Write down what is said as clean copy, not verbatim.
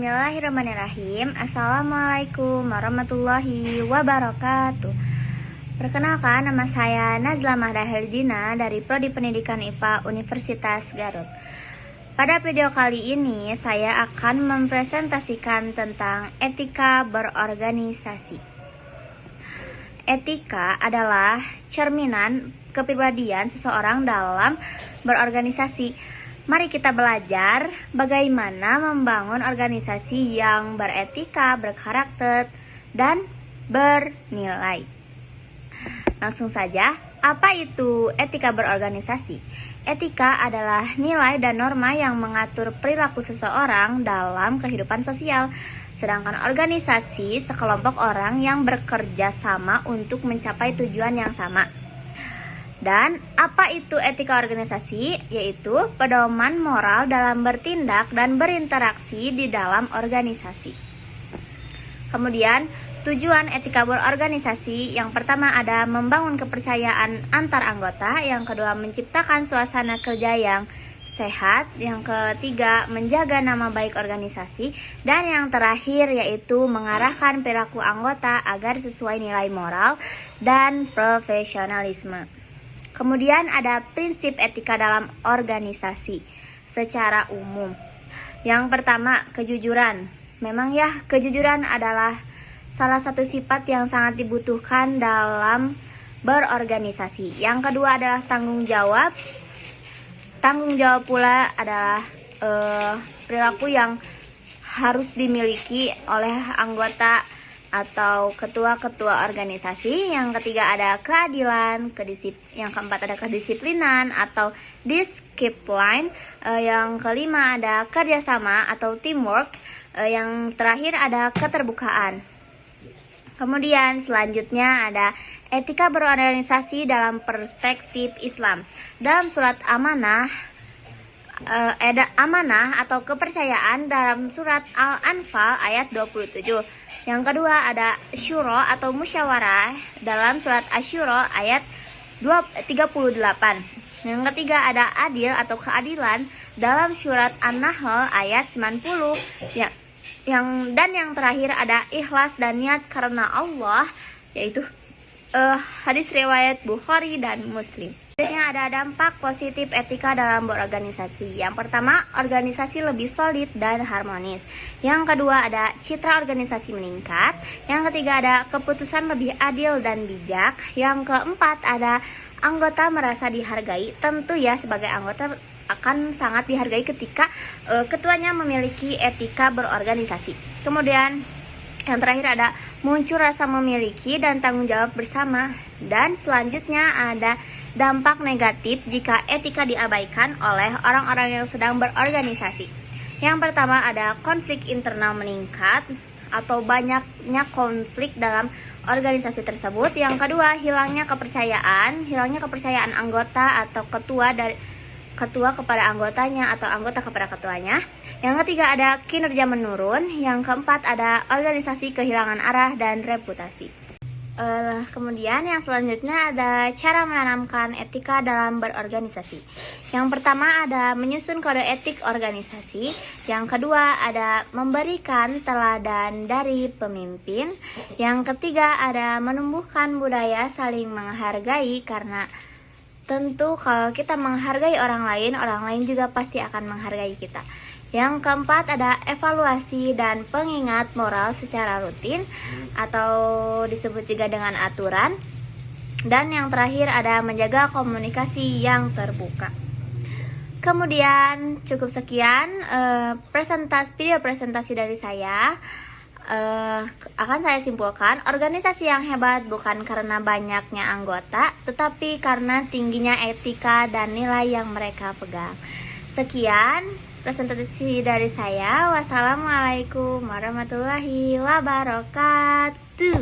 Bismillahirrahmanirrahim. Assalamualaikum warahmatullahi wabarakatuh. Perkenalkan, nama saya Nazla Mahda Herdina dari Prodi Pendidikan IPA Universitas Garut. Pada video kali ini saya akan mempresentasikan tentang etika berorganisasi. Etika adalah cerminan kepribadian seseorang dalam berorganisasi. Mari kita belajar bagaimana membangun organisasi yang beretika, berkarakter, dan bernilai. Langsung saja, apa itu etika berorganisasi? Etika adalah nilai dan norma yang mengatur perilaku seseorang dalam kehidupan sosial. Sedangkan organisasi sekelompok orang yang bekerja sama untuk mencapai tujuan yang sama. Dan apa itu etika organisasi? Yaitu pedoman moral dalam bertindak dan berinteraksi di dalam organisasi. Kemudian, tujuan etika berorganisasi yang pertama ada membangun kepercayaan antar anggota, yang kedua menciptakan suasana kerja yang sehat, yang ketiga menjaga nama baik organisasi, dan yang terakhir yaitu mengarahkan perilaku anggota agar sesuai nilai moral dan profesionalisme. Kemudian ada prinsip etika dalam organisasi secara umum. Yang pertama, kejujuran. Memang ya, kejujuran adalah salah satu sifat yang sangat dibutuhkan dalam berorganisasi. Yang kedua adalah tanggung jawab. Tanggung jawab pula adalah perilaku yang harus dimiliki oleh anggota atau ketua-ketua organisasi. Yang ketiga ada keadilan, yang keempat ada kedisiplinan atau disiplin. Yang kelima ada kerjasama atau teamwork. Yang terakhir ada keterbukaan. Kemudian selanjutnya ada etika berorganisasi dalam perspektif Islam. Dalam surat amanah atau kepercayaan dalam surat Al-Anfal ayat 27. Yang kedua ada syura atau musyawarah dalam surat Asy-Syura ayat 38. Yang ketiga ada adil atau keadilan dalam surat An-Nahl ayat 90. Dan yang terakhir ada ikhlas dan niat karena Allah, yaitu hadis riwayat Bukhari dan Muslim. Selanjutnya ada dampak positif etika dalam berorganisasi. Yang pertama, organisasi lebih solid dan harmonis. Yang kedua ada citra organisasi meningkat. Yang ketiga ada keputusan lebih adil dan bijak. Yang keempat ada anggota merasa dihargai. Tentu ya, sebagai anggota akan sangat dihargai ketika ketuanya memiliki etika berorganisasi. Kemudian yang terakhir ada muncul rasa memiliki dan tanggung jawab bersama. Dan selanjutnya ada dampak negatif jika etika diabaikan oleh orang-orang yang sedang berorganisasi. Yang pertama ada konflik internal meningkat atau banyaknya konflik dalam organisasi tersebut. Yang kedua, hilangnya kepercayaan anggota atau ketua kepada anggotanya atau anggota kepada ketuanya. Yang ketiga ada kinerja menurun. Yang keempat ada organisasi kehilangan arah dan reputasi. Kemudian yang selanjutnya ada cara menanamkan etika dalam berorganisasi. Yang pertama ada menyusun kode etik organisasi. Yang kedua ada memberikan teladan dari pemimpin. Yang ketiga ada menumbuhkan budaya saling menghargai, karena tentu kalau kita menghargai orang lain juga pasti akan menghargai kita. Yang keempat ada evaluasi dan pengingat moral secara rutin atau disebut juga dengan aturan. Dan yang terakhir ada menjaga komunikasi yang terbuka. Kemudian cukup sekian video presentasi dari saya. Akan saya simpulkan, organisasi yang hebat bukan karena banyaknya anggota, tetapi karena tingginya etika dan nilai yang mereka pegang. Sekian presentasi dari saya. Wassalamualaikum warahmatullahi wabarakatuh.